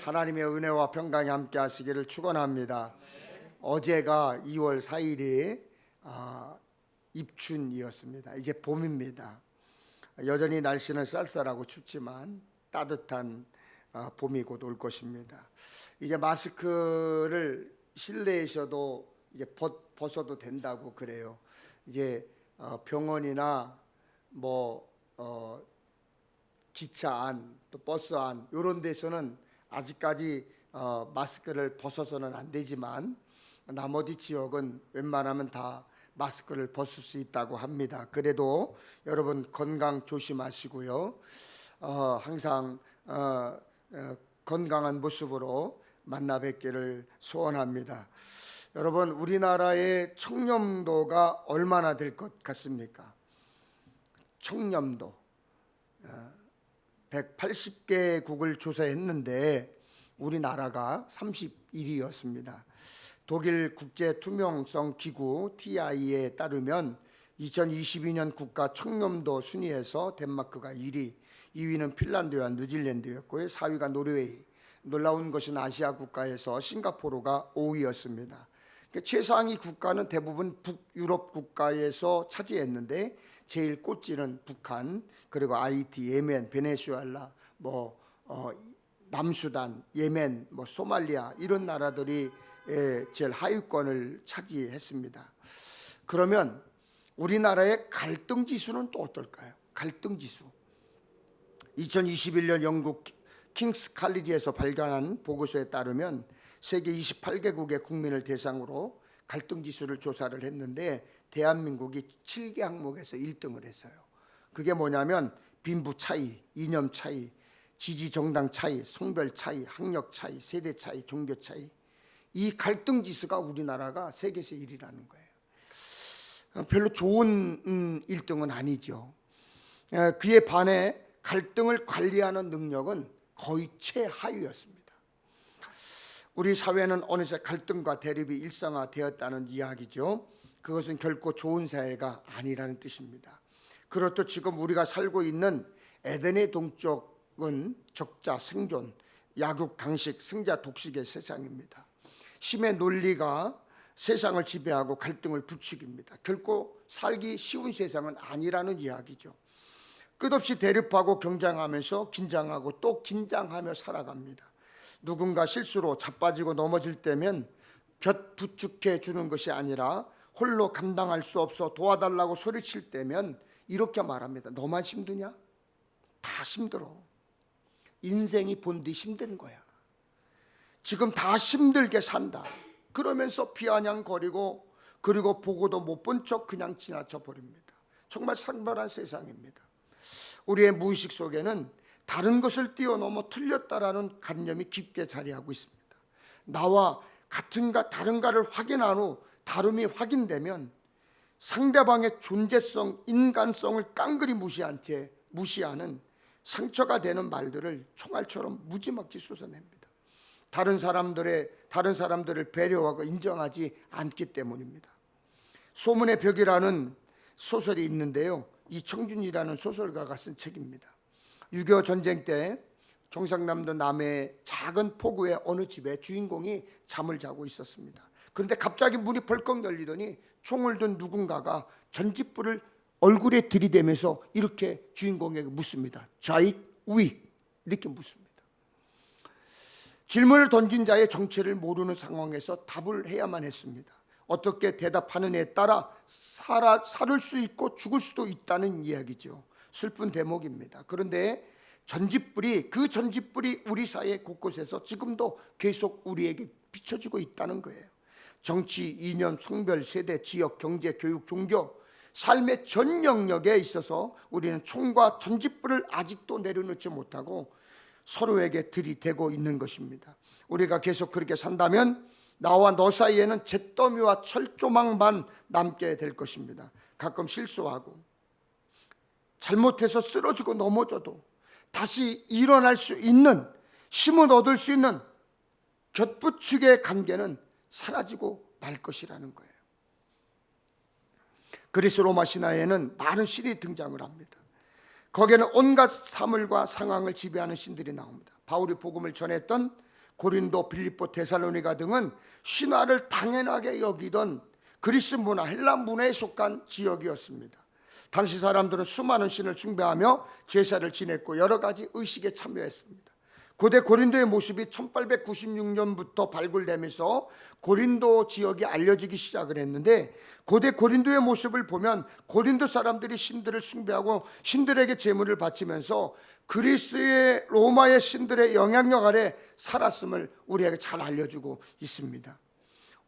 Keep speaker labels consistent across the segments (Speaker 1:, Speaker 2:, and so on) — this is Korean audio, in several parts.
Speaker 1: 하나님의 은혜와 평강이 함께 하시기를 축원합니다. 어제가 2월 4일이 입춘이었습니다. 이제 봄입니다. 여전히 날씨는 쌀쌀하고 춥지만 따뜻한 봄이 곧 올 것입니다. 이제 마스크를 실내에서도 이제 벗어도 된다고 그래요. 이제 병원이나 기차 안, 또 버스 안 이런 데서는 아직까지 마스크를 벗어서는 안 되지만 나머지 지역은 웬만하면 다 마스크를 벗을 수 있다고 합니다. 그래도 여러분 건강 조심하시고요. 항상 건강한 모습으로 만나 뵙기를 소원합니다. 여러분, 우리나라의 청렴도가 얼마나 될 것 같습니까? 청렴도 180개국을 조사했는데 우리나라가 31위였습니다. 독일 국제투명성 기구 TI에 따르면 2022년 국가 청렴도 순위에서 덴마크가 1위, 2위는 핀란드와 뉴질랜드였고요. 4위가 노르웨이. 놀라운 것은 아시아 국가에서 싱가포르가 5위였습니다. 최상위 국가는 대부분 북유럽 국가에서 차지했는데 제일 꼴찌는 북한, 그리고 하이티, 예멘, 베네수엘라, 남수단, 예멘, 소말리아 이런 나라들이 제일 하위권을 차지했습니다. 그러면 우리나라의 갈등 지수는 또 어떨까요? 갈등 지수. 2021년 영국 킹스 칼리지에서 발간한 보고서에 따르면 세계 28개국의 국민을 대상으로 갈등 지수를 조사를 했는데 대한민국이 7개 항목에서 1등을 했어요. 그게 뭐냐면 빈부 차이, 이념 차이, 지지 정당 차이, 성별 차이, 학력 차이, 세대 차이, 종교 차이. 이 갈등 지수가 우리나라가 세계에서 1위라는 거예요. 별로 좋은 1등은 아니죠. 그에 반해 갈등을 관리하는 능력은 거의 최하위였습니다. 우리 사회는 어느새 갈등과 대립이 일상화되었다는 이야기죠. 그것은 결코 좋은 사회가 아니라는 뜻입니다. 그렇듯 지금 우리가 살고 있는 에덴의 동쪽은 적자 생존, 약육 강식, 승자 독식의 세상입니다. 힘의 논리가 세상을 지배하고 갈등을 부추깁니다. 결코 살기 쉬운 세상은 아니라는 이야기죠. 끝없이 대립하고 경쟁하면서 긴장하고 또 긴장하며 살아갑니다. 누군가 실수로 자빠지고 넘어질 때면 곁 부축해 주는 것이 아니라 홀로 감당할 수 없어 도와달라고 소리칠 때면 이렇게 말합니다. 너만 힘드냐? 다 힘들어. 인생이 본디 힘든 거야. 지금 다 힘들게 산다. 그러면서 비아냥거리고 그리고 보고도 못 본 척 그냥 지나쳐 버립니다. 정말 상반한 세상입니다. 우리의 무의식 속에는 다른 것을 뛰어넘어 틀렸다라는 관념이 깊게 자리하고 있습니다. 나와 같은가 다른가를 확인한 후 다름이 확인되면 상대방의 존재성, 인간성을 깡그리 무시하는 상처가 되는 말들을 총알처럼 무지막지 쏟아냅니다. 다른 사람들을 배려하고 인정하지 않기 때문입니다. 소문의 벽이라는 소설이 있는데요. 이청준이라는 소설가가 쓴 책입니다. 6.25 전쟁 때 경상남도 남해 작은 포구의 어느 집에 주인공이 잠을 자고 있었습니다. 그런데 갑자기 문이 벌컥 열리더니 총을 든 누군가가 전직불을 얼굴에 들이대면서 이렇게 주인공에게 묻습니다. 좌익, 우익 이렇게 묻습니다. 질문을 던진 자의 정체를 모르는 상황에서 답을 해야만 했습니다. 어떻게 대답하느냐에 따라 살을 수 있고 죽을 수도 있다는 이야기죠. 슬픈 대목입니다. 그런데 그 전짓불이 우리 사회 곳곳에서 지금도 계속 우리에게 비춰지고 있다는 거예요. 정치, 이념, 성별, 세대, 지역, 경제, 교육, 종교, 삶의 전 영역에 있어서 우리는 총과 전짓불을 아직도 내려놓지 못하고 서로에게 들이대고 있는 것입니다. 우리가 계속 그렇게 산다면 나와 너 사이에는 잿더미와 철조망만 남게 될 것입니다. 가끔 실수하고 잘못해서 쓰러지고 넘어져도 다시 일어날 수 있는, 힘을 얻을 수 있는 곁부축의 관계는 사라지고 말 것이라는 거예요. 그리스 로마 신화에는 많은 신이 등장을 합니다. 거기에는 온갖 사물과 상황을 지배하는 신들이 나옵니다. 바울이 복음을 전했던 고린도, 빌립보, 데살로니가 등은 신화를 당연하게 여기던 그리스 문화, 헬라 문화에 속한 지역이었습니다. 당시 사람들은 수많은 신을 숭배하며 제사를 지냈고 여러 가지 의식에 참여했습니다. 고대 고린도의 모습이 1896년부터 발굴되면서 고린도 지역이 알려지기 시작을 했는데, 고대 고린도의 모습을 보면 고린도 사람들이 신들을 숭배하고 신들에게 제물을 바치면서 그리스의 로마의 신들의 영향력 아래 살았음을 우리에게 잘 알려주고 있습니다.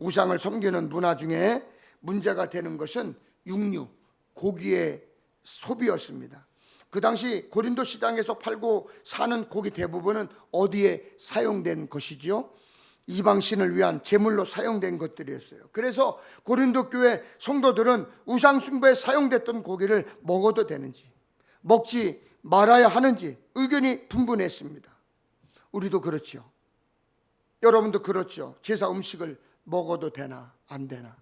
Speaker 1: 우상을 섬기는 문화 중에 문제가 되는 것은 육류, 고기의 소비였습니다. 그 당시 고린도 시장에서 팔고 사는 고기 대부분은 어디에 사용된 것이죠? 이방신을 위한 제물로 사용된 것들이었어요. 그래서 고린도 교회 성도들은 우상 숭배에 사용됐던 고기를 먹어도 되는지 먹지 말아야 하는지 의견이 분분했습니다. 우리도 그렇죠. 여러분도 그렇죠. 제사 음식을 먹어도 되나 안 되나.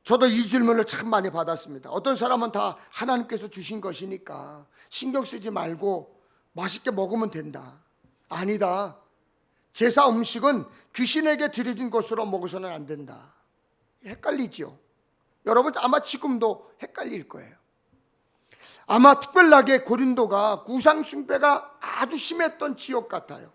Speaker 1: 저도 이 질문을 참 많이 받았습니다. 어떤 사람은 다 하나님께서 주신 것이니까 신경 쓰지 말고 맛있게 먹으면 된다. 아니다. 제사 음식은 귀신에게 드려진 것으로 먹어서는 안 된다. 헷갈리죠. 여러분 아마 지금도 헷갈릴 거예요. 아마 특별하게 고린도가 우상 숭배가 아주 심했던 지역 같아요.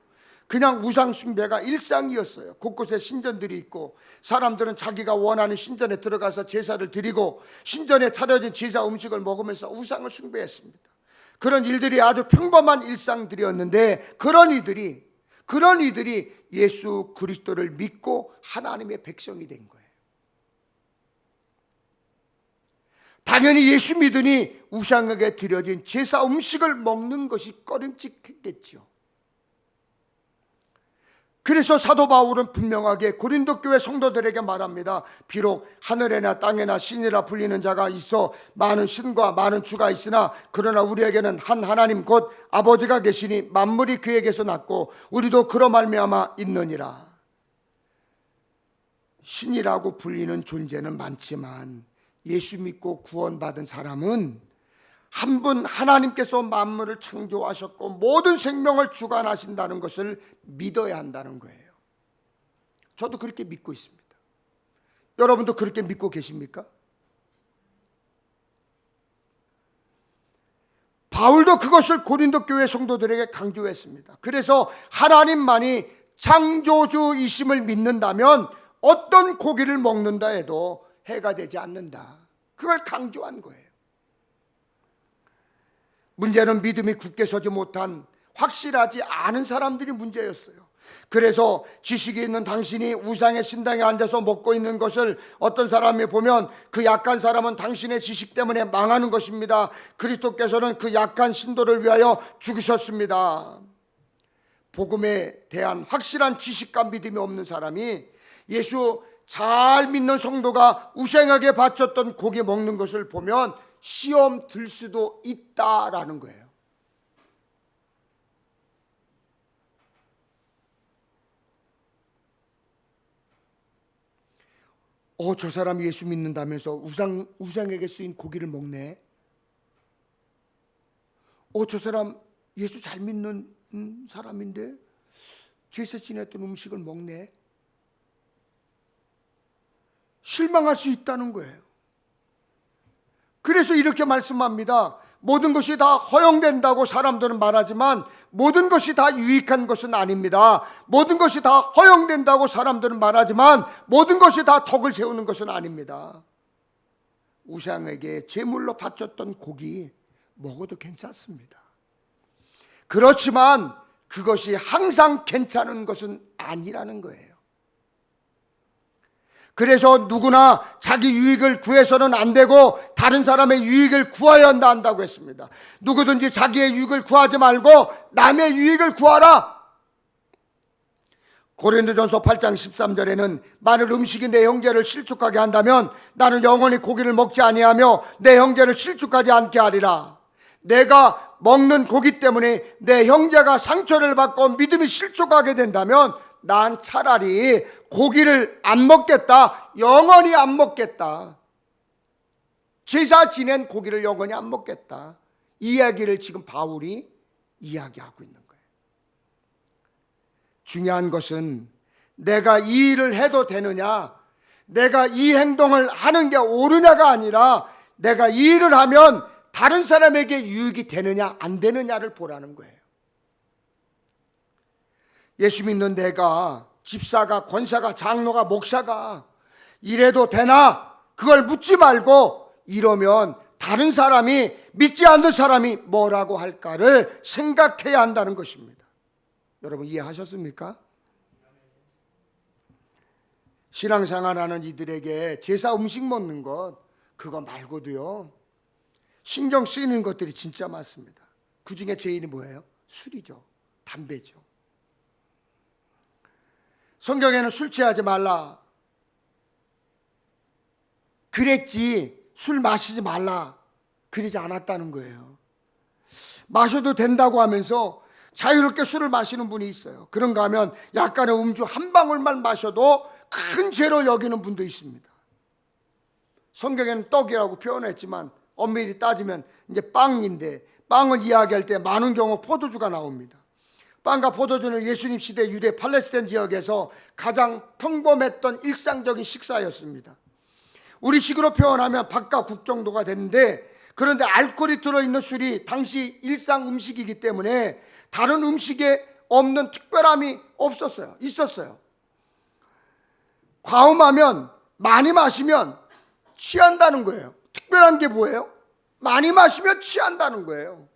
Speaker 1: 그냥 우상 숭배가 일상이었어요. 곳곳에 신전들이 있고 사람들은 자기가 원하는 신전에 들어가서 제사를 드리고 신전에 차려진 제사 음식을 먹으면서 우상을 숭배했습니다. 그런 일들이 아주 평범한 일상들이었는데 그런 이들이 예수 그리스도를 믿고 하나님의 백성이 된 거예요. 당연히 예수 믿으니 우상에게 드려진 제사 음식을 먹는 것이 꺼림칙했겠죠. 그래서 사도 바울은 분명하게 고린도 교회 성도들에게 말합니다. 비록 하늘에나 땅에나 신이라 불리는 자가 있어 많은 신과 많은 주가 있으나 그러나 우리에게는 한 하나님 곧 아버지가 계시니 만물이 그에게서 났고 우리도 그로 말미암아 있느니라. 신이라고 불리는 존재는 많지만 예수 믿고 구원받은 사람은 한 분 하나님께서 만물을 창조하셨고 모든 생명을 주관하신다는 것을 믿어야 한다는 거예요. 저도 그렇게 믿고 있습니다. 여러분도 그렇게 믿고 계십니까? 바울도 그것을 고린도 교회 성도들에게 강조했습니다. 그래서 하나님만이 창조주이심을 믿는다면 어떤 고기를 먹는다 해도 해가 되지 않는다. 그걸 강조한 거예요. 문제는 믿음이 굳게 서지 못한 확실하지 않은 사람들이 문제였어요. 그래서 지식이 있는 당신이 우상의 신당에 앉아서 먹고 있는 것을 어떤 사람이 보면 그 약한 사람은 당신의 지식 때문에 망하는 것입니다. 그리스도께서는 그 약한 신도를 위하여 죽으셨습니다. 복음에 대한 확실한 지식과 믿음이 없는 사람이 예수 잘 믿는 성도가 우상에게 바쳤던 고기 먹는 것을 보면 시험 들 수도 있다라는 거예요. 저 사람이 예수 믿는다면서 우상에게 쓰인 고기를 먹네. 저 사람 예수 잘 믿는 사람인데 제사 지냈던 음식을 먹네. 실망할 수 있다는 거예요. 그래서 이렇게 말씀합니다. 모든 것이 다 허용된다고 사람들은 말하지만 모든 것이 다 유익한 것은 아닙니다. 모든 것이 다 허용된다고 사람들은 말하지만 모든 것이 다 덕을 세우는 것은 아닙니다. 우상에게 제물로 바쳤던 고기 먹어도 괜찮습니다. 그렇지만 그것이 항상 괜찮은 것은 아니라는 거예요. 그래서 누구나 자기 유익을 구해서는 안 되고 다른 사람의 유익을 구하여야 한다고 했습니다. 누구든지 자기의 유익을 구하지 말고 남의 유익을 구하라. 고린도전서 8장 13절에는 만일 음식이 내 형제를 실족하게 한다면 나는 영원히 고기를 먹지 아니하며 내 형제를 실족하지 않게 하리라. 내가 먹는 고기 때문에 내 형제가 상처를 받고 믿음이 실족하게 된다면 난 차라리 고기를 안 먹겠다. 영원히 안 먹겠다. 제사 지낸 고기를 영원히 안 먹겠다. 이 이야기를 지금 바울이 이야기하고 있는 거예요. 중요한 것은 내가 이 일을 해도 되느냐, 내가 이 행동을 하는 게 옳으냐가 아니라 내가 이 일을 하면 다른 사람에게 유익이 되느냐 안 되느냐를 보라는 거예요. 예수 믿는 내가, 집사가, 권사가, 장로가, 목사가 이래도 되나? 그걸 묻지 말고 이러면 다른 사람이, 믿지 않는 사람이 뭐라고 할까를 생각해야 한다는 것입니다. 여러분 이해하셨습니까? 신앙생활하는 이들에게 제사 음식 먹는 것, 그거 말고도요 신경 쓰이는 것들이 진짜 많습니다. 그 중에 제일이 뭐예요? 술이죠. 담배죠. 성경에는 술 취하지 말라 그랬지 술 마시지 말라 그러지 않았다는 거예요. 마셔도 된다고 하면서 자유롭게 술을 마시는 분이 있어요. 그런가 하면 약간의 음주 한 방울만 마셔도 큰 죄로 여기는 분도 있습니다. 성경에는 떡이라고 표현했지만 엄밀히 따지면 이제 빵인데, 빵을 이야기할 때 많은 경우 포도주가 나옵니다. 빵과 포도주는 예수님 시대 유대 팔레스타인 지역에서 가장 평범했던 일상적인 식사였습니다. 우리식으로 표현하면 밥과 국 정도가 되는데, 그런데 알코올이 들어있는 술이 당시 일상 음식이기 때문에 다른 음식에 없는 특별함이 있었어요. 과음하면, 많이 마시면 취한다는 거예요. 특별한 게 뭐예요? 많이 마시면 취한다는 거예요.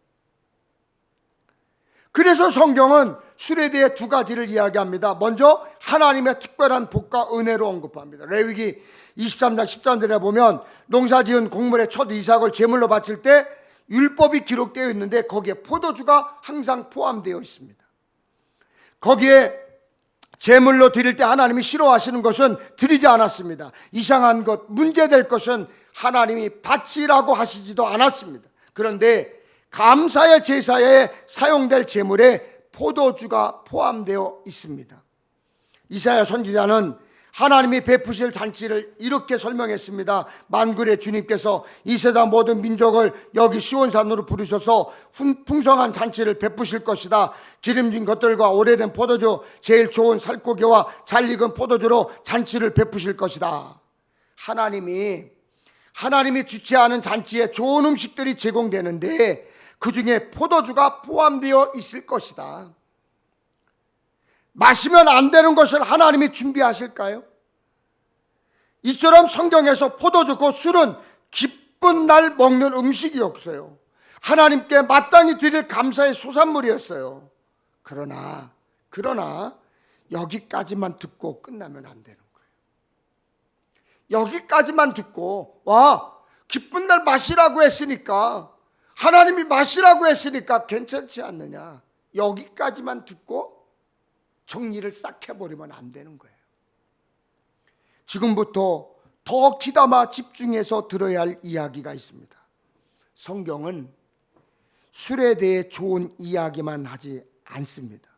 Speaker 1: 그래서 성경은 술에 대해 두 가지를 이야기합니다. 먼저 하나님의 특별한 복과 은혜로 언급합니다. 레위기 23장 13절에 보면 농사지은 곡물의 첫 이삭을 제물로 바칠 때 율법이 기록되어 있는데 거기에 포도주가 항상 포함되어 있습니다. 거기에 제물로 드릴 때 하나님이 싫어하시는 것은 드리지 않았습니다. 이상한 것, 문제될 것은 하나님이 바치라고 하시지도 않았습니다. 그런데 감사의 제사에 사용될 제물에 포도주가 포함되어 있습니다. 이사야 선지자는 하나님이 베푸실 잔치를 이렇게 설명했습니다. 만군의 주님께서 이 세상 모든 민족을 여기 시온산으로 부르셔서 풍성한 잔치를 베푸실 것이다. 기름진 것들과 오래된 포도주, 제일 좋은 살코기와 잘 익은 포도주로 잔치를 베푸실 것이다. 하나님이 주최하는 잔치에 좋은 음식들이 제공되는데 그 중에 포도주가 포함되어 있을 것이다. 마시면 안 되는 것을 하나님이 준비하실까요? 이처럼 성경에서 포도주, 그 술은 기쁜 날 먹는 음식이 없어요. 하나님께 마땅히 드릴 감사의 소산물이었어요. 그러나 여기까지만 듣고 끝나면 안 되는 거예요. 여기까지만 듣고 기쁜 날 마시라고 했으니까, 하나님이 마시라고 했으니까 괜찮지 않느냐, 여기까지만 듣고 정리를 싹 해버리면 안 되는 거예요. 지금부터 더 귀담아 집중해서 들어야 할 이야기가 있습니다. 성경은 술에 대해 좋은 이야기만 하지 않습니다.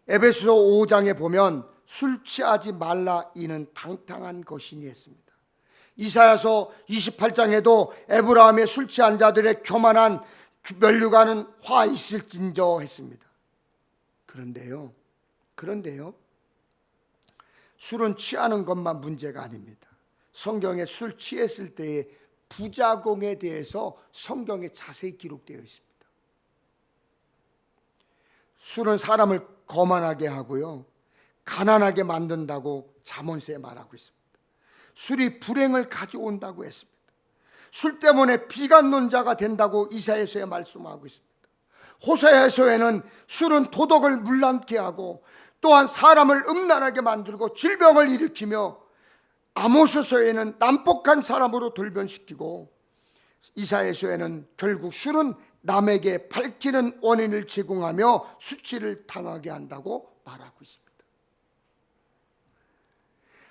Speaker 1: 에베소서 5장에 보면 술 취하지 말라 이는 방탕한 것이니 했습니다. 이사야서 28장에도 에브라임의 술 취한 자들의 교만한 면류관은 화 있을진저 했습니다. 그런데요 술은 취하는 것만 문제가 아닙니다. 성경에 술 취했을 때의 부작용에 대해서 성경에 자세히 기록되어 있습니다. 술은 사람을 거만하게 하고요, 가난하게 만든다고 잠언서에 말하고 있습니다. 술이 불행을 가져온다고 했습니다. 술 때문에 비관론 자가 된다고 이사야서에 말씀하고 있습니다. 호세아서에는 술은 도덕을 문란케 하고 또한 사람을 음란하게 만들고 질병을 일으키며, 아모스서에는 난폭한 사람으로 돌변시키고, 이사야서에는 결국 술은 남에게 밝히는 원인을 제공하며 수치를 당하게 한다고 말하고 있습니다.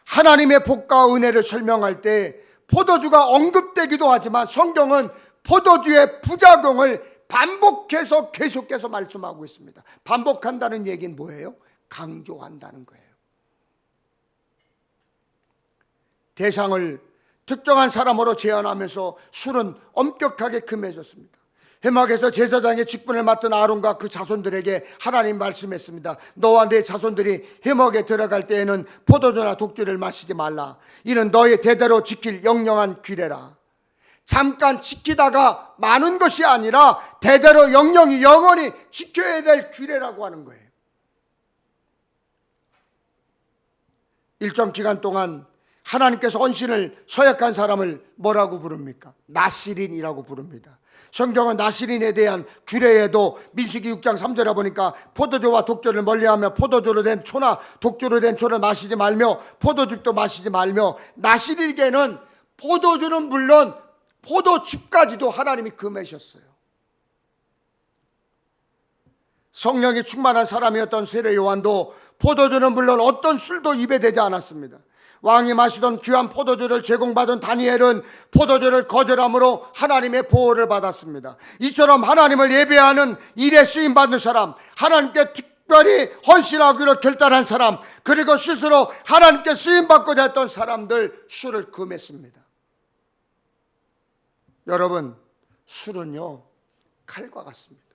Speaker 1: 하나님의 복과 은혜를 설명할 때 포도주가 언급되기도 하지만 성경은 포도주의 부작용을 반복해서 계속해서 말씀하고 있습니다. 반복한다는 얘기는 뭐예요? 강조한다는 거예요. 대상을 특정한 사람으로 제한하면서 술은 엄격하게 금해졌습니다. 회막에서 제사장의 직분을 맡은 아론과 그 자손들에게 하나님 말씀했습니다. 너와 내 자손들이 회막에 들어갈 때에는 포도주나 독주를 마시지 말라. 이는 너의 대대로 지킬 영영한 규례라. 잠깐 지키다가 마는 것이 아니라 대대로 영영이 영원히 지켜야 될 규례라고 하는 거예요. 일정 기간 동안 하나님께서 헌신을 서약한 사람을 뭐라고 부릅니까? 나실인이라고 부릅니다. 성경은 나실인에 대한 규례에도 민수기 6장 3절에 보니까 포도주와 독주를 멀리하며 포도주로 된 초나 독주로 된 초를 마시지 말며 포도즙도 마시지 말며, 나실인에게는 포도주는 물론 포도즙까지도 하나님이 금하셨어요. 성령이 충만한 사람이었던 세례 요한도 포도주는 물론 어떤 술도 입에 대지 않았습니다. 왕이 마시던 귀한 포도주를 제공받은 다니엘은 포도주를 거절함으로 하나님의 보호를 받았습니다. 이처럼 하나님을 예배하는 일에 쓰임받는 사람, 하나님께 특별히 헌신하기로 결단한 사람, 그리고 스스로 하나님께 쓰임받고자 했던 사람들 술을 금했습니다. 여러분, 술은요 칼과 같습니다.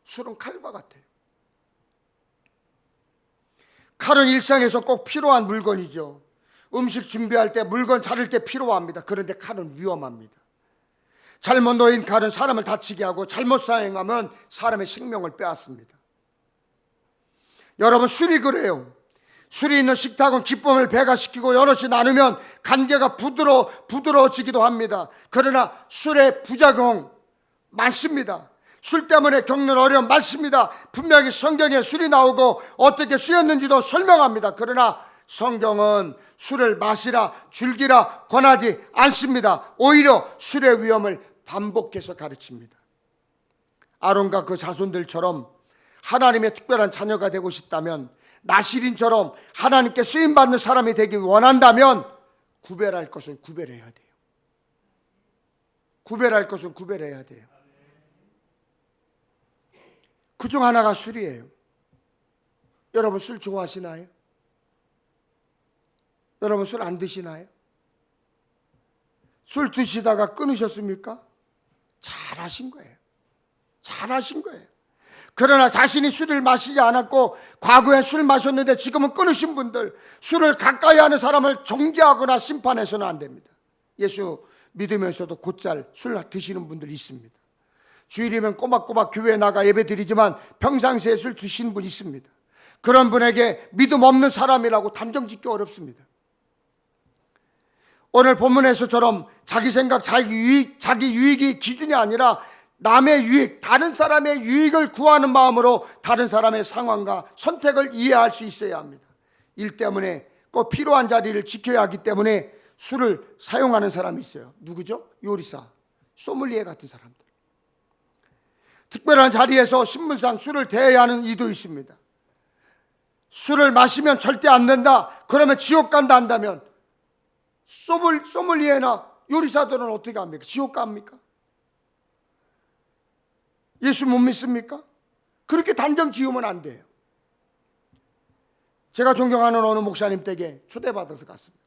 Speaker 1: 술은 칼과 같아요. 칼은 일상에서 꼭 필요한 물건이죠. 음식 준비할 때, 물건 자를 때 필요합니다. 그런데 칼은 위험합니다. 잘못 놓인 칼은 사람을 다치게 하고 잘못 사용하면 사람의 생명을 빼앗습니다. 여러분, 술이 그래요. 술이 있는 식탁은 기쁨을 배가시키고 여럿이 나누면 관계가 부드러워지기도 합니다. 그러나 술의 부작용 많습니다. 술 때문에 겪는 어려움 많습니다. 분명히 성경에 술이 나오고 어떻게 쓰였는지도 설명합니다. 그러나 성경은 술을 마시라, 즐기라 권하지 않습니다. 오히려 술의 위험을 반복해서 가르칩니다. 아론과 그 자손들처럼 하나님의 특별한 자녀가 되고 싶다면, 나실인처럼 하나님께 쓰임받는 사람이 되기 원한다면 구별할 것은 구별해야 돼요. 구별할 것은 구별해야 돼요. 그중 하나가 술이에요. 여러분, 술 좋아하시나요? 여러분, 술 안 드시나요? 술 드시다가 끊으셨습니까? 잘하신 거예요. 잘하신 거예요. 그러나 자신이 술을 마시지 않았고 과거에 술 마셨는데 지금은 끊으신 분들, 술을 가까이 하는 사람을 정죄하거나 심판해서는 안 됩니다. 예수 믿으면서도 곧잘 술 드시는 분들이 있습니다. 주일이면 꼬박꼬박 교회에 나가 예배 드리지만 평상시에 술 드시는 분 있습니다. 그런 분에게 믿음 없는 사람이라고 단정 짓기 어렵습니다. 오늘 본문에서처럼 자기 생각, 자기 유익이 기준이 아니라 남의 유익, 다른 사람의 유익을 구하는 마음으로 다른 사람의 상황과 선택을 이해할 수 있어야 합니다. 일 때문에 꼭 필요한 자리를 지켜야 하기 때문에 술을 사용하는 사람이 있어요. 누구죠? 요리사, 소믈리에 같은 사람들. 특별한 자리에서 신분상 술을 대해야 하는 이도 있습니다. 술을 마시면 절대 안 된다, 그러면 지옥 간다 한다면 소믈리에나 요리사들은 어떻게 합니까? 지옥 갑니까? 예수 못 믿습니까? 그렇게 단정 지으면 안 돼요. 제가 존경하는 어느 목사님 댁에 초대받아서 갔습니다.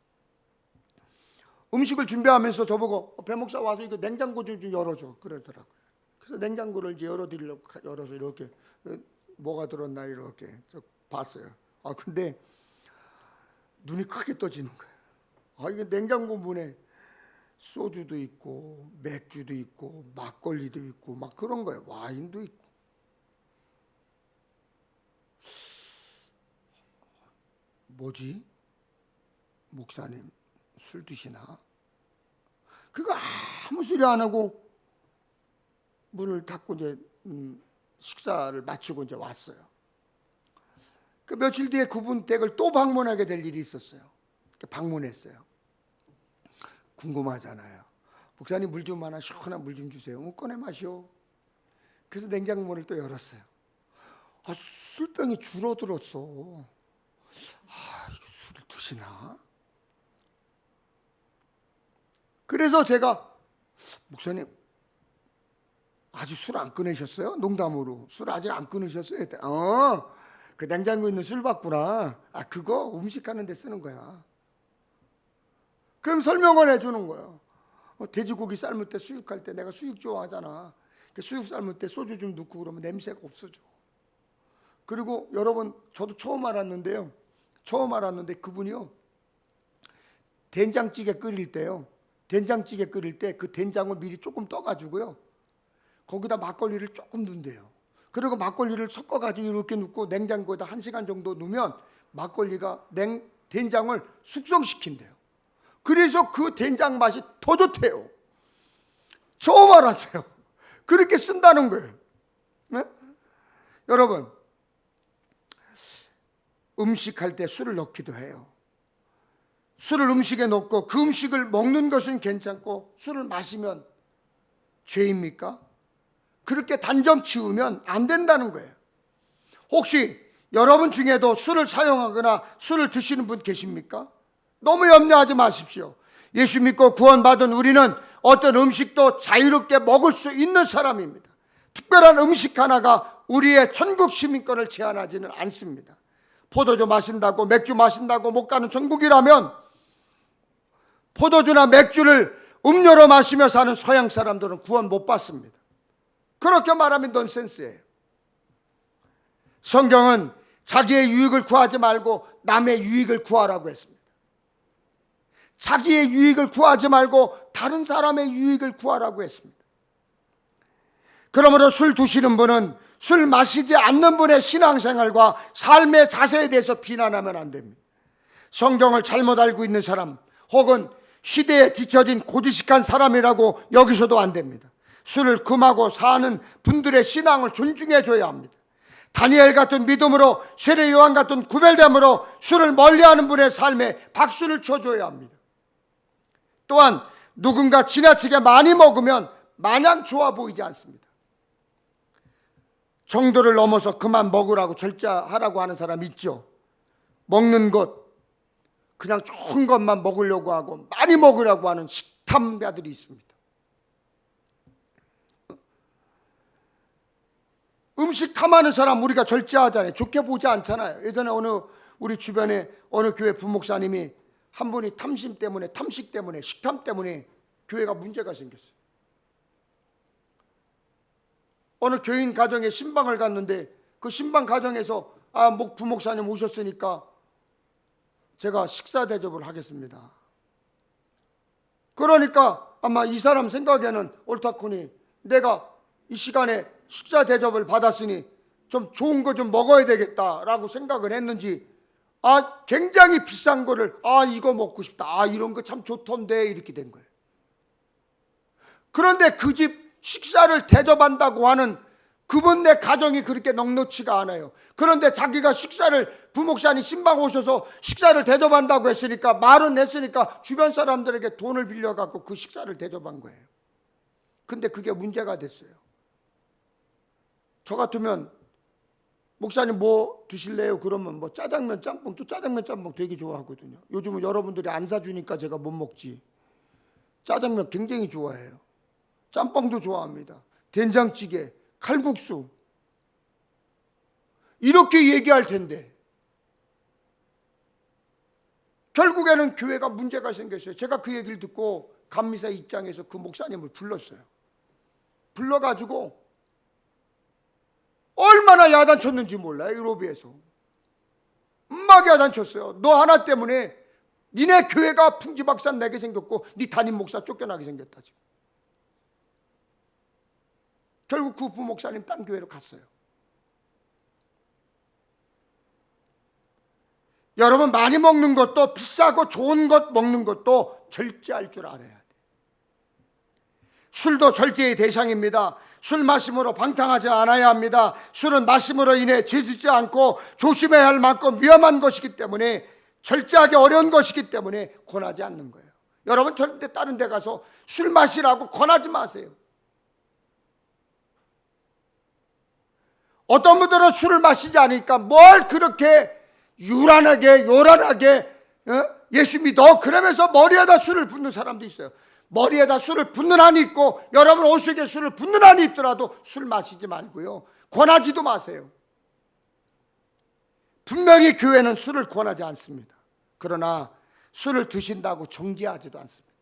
Speaker 1: 음식을 준비하면서 저보고 배 목사 와서 이거 냉장고 좀 열어줘 그러더라고요. 그래서 냉장고를 이제 열어드리려고 열어서 이렇게 뭐가 들었나 이렇게 봤어요. 근데 눈이 크게 떠지는 거예요. 이게 냉장고 문에 소주도 있고 맥주도 있고 막걸리도 있고 막 그런 거예요. 와인도 있고. 뭐지? 목사님 술 드시나? 그거 아무 소리 안 하고 문을 닫고 이제 식사를 마치고 이제 왔어요. 그 며칠 뒤에 그분 댁을 또 방문하게 될 일이 있었어요. 방문했어요. 궁금하잖아요. 목사님 물 좀 하나 시원한 물 좀 주세요. 꺼내 마시오. 그래서 냉장고를 또 열었어요. 술병이 줄어들었어. 이거 술을 드시나? 그래서 제가 목사님 아직 술 안 끊으셨어요? 농담으로 술 아직 안 끊으셨어요? 했더니 그 냉장고에 있는 술 봤구나. 그거 음식하는 데 쓰는 거야. 그럼 설명을 해주는 거예요. 돼지고기 삶을 때 수육할 때 내가 수육 좋아하잖아. 수육 삶을 때 소주 좀 넣고 그러면 냄새가 없어져. 그리고 여러분, 저도 처음 알았는데요. 처음 알았는데 그분이요, 된장찌개 끓일 때요, 된장찌개 끓일 때 그 된장을 미리 조금 떠가지고요, 거기다 막걸리를 조금 넣는데요. 그리고 막걸리를 섞어가지고 이렇게 넣고 냉장고에다 1시간 정도 넣으면 막걸리가 된장을 숙성시킨대요. 그래서 그 된장 맛이 더 좋대요. 처음 알았어요. 그렇게 쓴다는 거예요. 네? 여러분, 음식할 때 술을 넣기도 해요. 술을 음식에 넣고 그 음식을 먹는 것은 괜찮고 술을 마시면 죄입니까? 그렇게 단정 지으면 안 된다는 거예요. 혹시 여러분 중에도 술을 사용하거나 술을 드시는 분 계십니까? 너무 염려하지 마십시오. 예수 믿고 구원받은 우리는 어떤 음식도 자유롭게 먹을 수 있는 사람입니다. 특별한 음식 하나가 우리의 천국 시민권을 제한하지는 않습니다. 포도주 마신다고, 맥주 마신다고 못 가는 천국이라면 포도주나 맥주를 음료로 마시며 사는 서양 사람들은 구원 못 받습니다. 그렇게 말하면 넌센스예요. 성경은 자기의 유익을 구하지 말고 남의 유익을 구하라고 했습니다. 자기의 유익을 구하지 말고 다른 사람의 유익을 구하라고 했습니다. 그러므로 술 드시는 분은 술 마시지 않는 분의 신앙생활과 삶의 자세에 대해서 비난하면 안 됩니다. 성경을 잘못 알고 있는 사람 혹은 시대에 뒤처진 고지식한 사람이라고 여기서도 안 됩니다. 술을 금하고 사는 분들의 신앙을 존중해 줘야 합니다. 다니엘 같은 믿음으로, 세례 요한 같은 구별됨으로 술을 멀리하는 분의 삶에 박수를 쳐줘야 합니다. 또한 누군가 지나치게 많이 먹으면 마냥 좋아 보이지 않습니다. 정도를 넘어서 그만 먹으라고 절제하라고 하는 사람 있죠. 먹는 것 그냥 좋은 것만 먹으려고 하고 많이 먹으라고 하는 식탐가들이 있습니다. 음식 탐하는 사람 우리가 절제하잖아요. 좋게 보지 않잖아요. 예전에 우리 주변에 어느 교회 부목사님이 한 분이 탐심 때문에, 탐식 때문에, 식탐 때문에 교회가 문제가 생겼어요. 어느 교인 가정에 신방을 갔는데 그 신방 가정에서 부목사님 오셨으니까 제가 식사 대접을 하겠습니다. 그러니까 아마 이 사람 생각에는 옳다코니 내가 이 시간에 식사 대접을 받았으니 좀 좋은 거 좀 먹어야 되겠다라고 생각을 했는지 굉장히 비싼 거를 이거 먹고 싶다. 이런 거 참 좋던데 이렇게 된 거예요. 그런데 그 집 식사를 대접한다고 하는 그분의 가정이 그렇게 넉넉치가 않아요. 그런데 자기가 식사를 부목사님 신방 오셔서 식사를 대접한다고 했으니까 말은 했으니까 주변 사람들에게 돈을 빌려갖고 그 식사를 대접한 거예요. 근데 그게 문제가 됐어요. 저 같으면 목사님 뭐 드실래요? 그러면 뭐 짜장면 짬뽕, 또 짜장면 짬뽕 되게 좋아하거든요. 요즘은 여러분들이 안 사주니까 제가 못 먹지. 짜장면 굉장히 좋아해요. 짬뽕도 좋아합니다. 된장찌개, 칼국수 이렇게 얘기할 텐데 결국에는 교회가 문제가 생겼어요. 제가 그 얘기를 듣고 감리사 입장에서 그 목사님을 불렀어요. 불러가지고 얼마나 야단쳤는지 몰라요. 로비에서 막 야단쳤어요. 너 하나 때문에 니네 교회가 풍지박산 나게 생겼고 네 담임 목사 쫓겨나게 생겼다. 지금. 결국 그 부목사님 딴 교회로 갔어요. 여러분, 많이 먹는 것도 비싸고 좋은 것 먹는 것도 절제할 줄 알아야 돼. 술도 절제의 대상입니다. 술 마심으로 방탕하지 않아야 합니다. 술은 마심으로 인해 죄짓지 않고 조심해야 할 만큼 위험한 것이기 때문에, 절제하기 어려운 것이기 때문에 권하지 않는 거예요. 여러분, 절대 다른 데 가서 술 마시라고 권하지 마세요. 어떤 분들은 술을 마시지 않으니까 뭘 그렇게 유란하게 요란하게 예수 믿어 그러면서 머리에다 술을 붓는 사람도 있어요. 머리에다 술을 붓는 한이 있고 여러분 옷 속에 술을 붓는 한이 있더라도 술 마시지 말고요, 권하지도 마세요. 분명히 교회는 술을 권하지 않습니다. 그러나 술을 드신다고 정죄하지도 않습니다.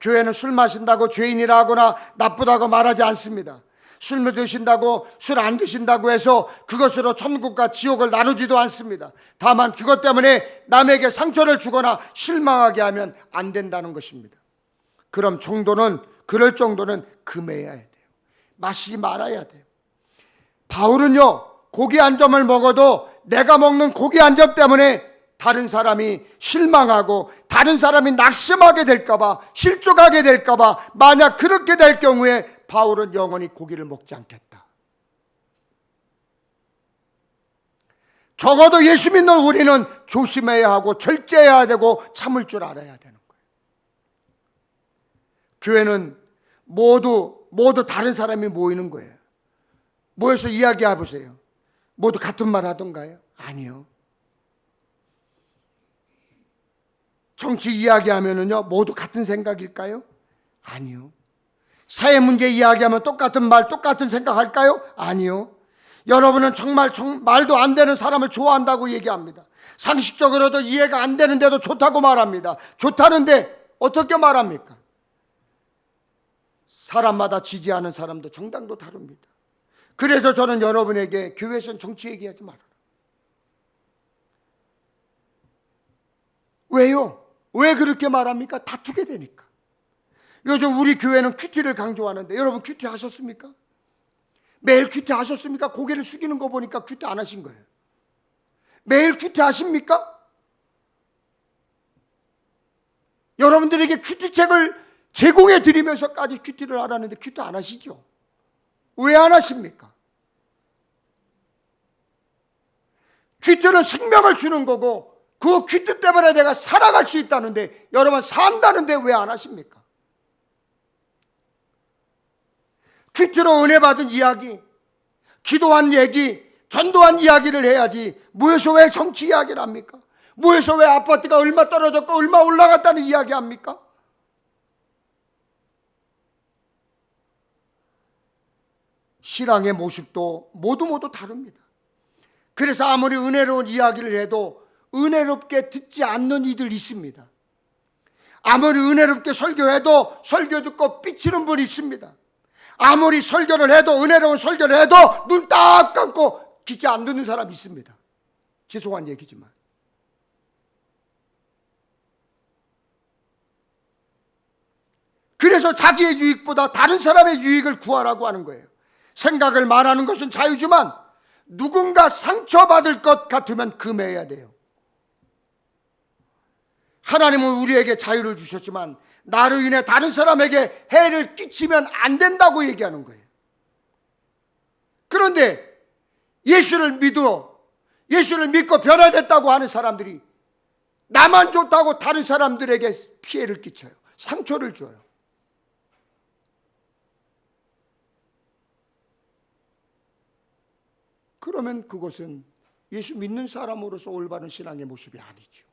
Speaker 1: 교회는 술 마신다고 죄인이라 하거나 나쁘다고 말하지 않습니다. 술 드신다고 술 안 드신다고 해서 그것으로 천국과 지옥을 나누지도 않습니다. 다만 그것 때문에 남에게 상처를 주거나 실망하게 하면 안 된다는 것입니다. 그럴 정도는 금해야 돼요. 마시지 말아야 돼요. 바울은요, 고기 한 점을 먹어도 내가 먹는 고기 한 점 때문에 다른 사람이 실망하고 다른 사람이 낙심하게 될까봐, 실족하게 될까봐, 만약 그렇게 될 경우에 바울은 영원히 고기를 먹지 않겠다. 적어도 예수 믿는 우리는 조심해야 하고 절제해야 되고 참을 줄 알아야 되는 거예요. 교회는 모두 다른 사람이 모이는 거예요. 모여서 이야기해 보세요. 모두 같은 말 하던가요? 아니요. 정치 이야기하면은요, 모두 같은 생각일까요? 아니요. 사회 문제 이야기하면 똑같은 말, 똑같은 생각할까요? 아니요. 여러분은 정말 말도 안 되는 사람을 좋아한다고 얘기합니다. 상식적으로도 이해가 안 되는데도 좋다고 말합니다. 좋다는데 어떻게 말합니까? 사람마다 지지하는 사람도 정당도 다릅니다. 그래서 저는 여러분에게 교회에서는 정치 얘기하지 말아라. 왜요? 왜 그렇게 말합니까? 다투게 되니까. 요즘 우리 교회는 큐티를 강조하는데 여러분 큐티 하셨습니까? 매일 큐티 하셨습니까? 고개를 숙이는 거 보니까 큐티 안 하신 거예요. 매일 큐티 하십니까? 여러분들에게 큐티책을 제공해 드리면서까지 큐티를 하라는데 큐티 안 하시죠? 왜 안 하십니까? 큐티는 생명을 주는 거고 그 큐티 때문에 내가 살아갈 수 있다는데 여러분 산다는데 왜 안 하십니까? 큐티로 은혜 받은 이야기, 기도한 얘기, 전도한 이야기를 해야지 모여서 왜 정치 이야기를 합니까? 모여서 왜 아파트가 얼마 떨어졌고 얼마 올라갔다는 이야기 합니까? 신앙의 모습도 모두 다릅니다. 그래서 아무리 은혜로운 이야기를 해도 은혜롭게 듣지 않는 이들 있습니다. 아무리 은혜롭게 설교해도 설교 듣고 삐치는 분이 있습니다. 아무리 설교를 해도 은혜로운 설교를 해도 눈 딱 감고 귀 안 듣는 사람이 있습니다. 죄송한 얘기지만. 그래서 자기의 유익보다 다른 사람의 유익을 구하라고 하는 거예요. 생각을 말하는 것은 자유지만 누군가 상처받을 것 같으면 금해야 돼요. 하나님은 우리에게 자유를 주셨지만 나로 인해 다른 사람에게 해를 끼치면 안 된다고 얘기하는 거예요. 그런데 예수를 믿고 변화됐다고 하는 사람들이 나만 좋다고 다른 사람들에게 피해를 끼쳐요. 상처를 줘요. 그러면 그것은 예수 믿는 사람으로서 올바른 신앙의 모습이 아니죠.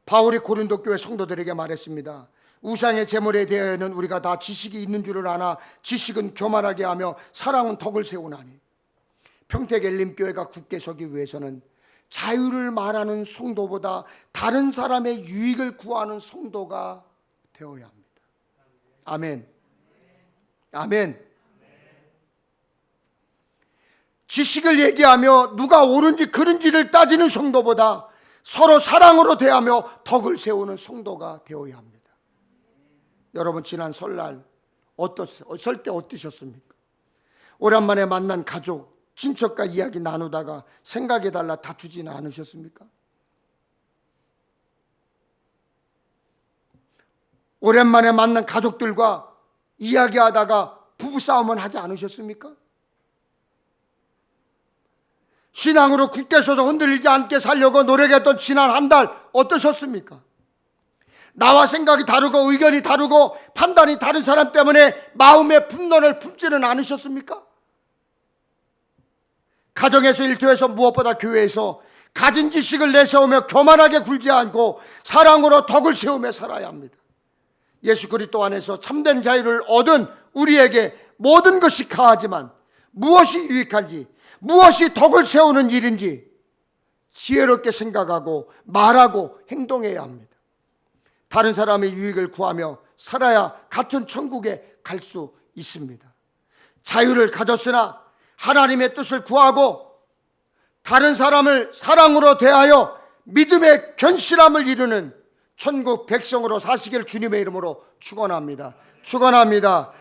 Speaker 1: 바울이 고린도 교회 성도들에게 말했습니다. 우상의 제물에 대하여는 우리가 다 지식이 있는 줄을 아나 지식은 교만하게 하며 사랑은 덕을 세우나니. 평택엘림교회가 굳게 서기 위해서는 자유를 말하는 성도보다 다른 사람의 유익을 구하는 성도가 되어야 합니다. 아멘. 아멘. 지식을 얘기하며 누가 옳은지 그른지를 따지는 성도보다 서로 사랑으로 대하며 덕을 세우는 성도가 되어야 합니다. 여러분 지난 설날 설 때 어떠셨습니까? 오랜만에 만난 가족, 친척과 이야기 나누다가 생각이 달라 다투지는 않으셨습니까? 오랜만에 만난 가족들과 이야기하다가 부부싸움은 하지 않으셨습니까? 신앙으로 굳게 서서 흔들리지 않게 살려고 노력했던 지난 한 달 어떠셨습니까? 나와 생각이 다르고 의견이 다르고 판단이 다른 사람 때문에 마음의 분노를 품지는 않으셨습니까? 가정에서, 일터에서, 무엇보다 교회에서 가진 지식을 내세우며 교만하게 굴지 않고 사랑으로 덕을 세우며 살아야 합니다. 예수 그리스도 안에서 참된 자유를 얻은 우리에게 모든 것이 가하지만 무엇이 유익한지, 무엇이 덕을 세우는 일인지 지혜롭게 생각하고 말하고 행동해야 합니다. 다른 사람의 유익을 구하며 살아야 같은 천국에 갈 수 있습니다. 자유를 가졌으나 하나님의 뜻을 구하고 다른 사람을 사랑으로 대하여 믿음의 견실함을 이루는 천국 백성으로 사시기를 주님의 이름으로 축원합니다. 축원합니다.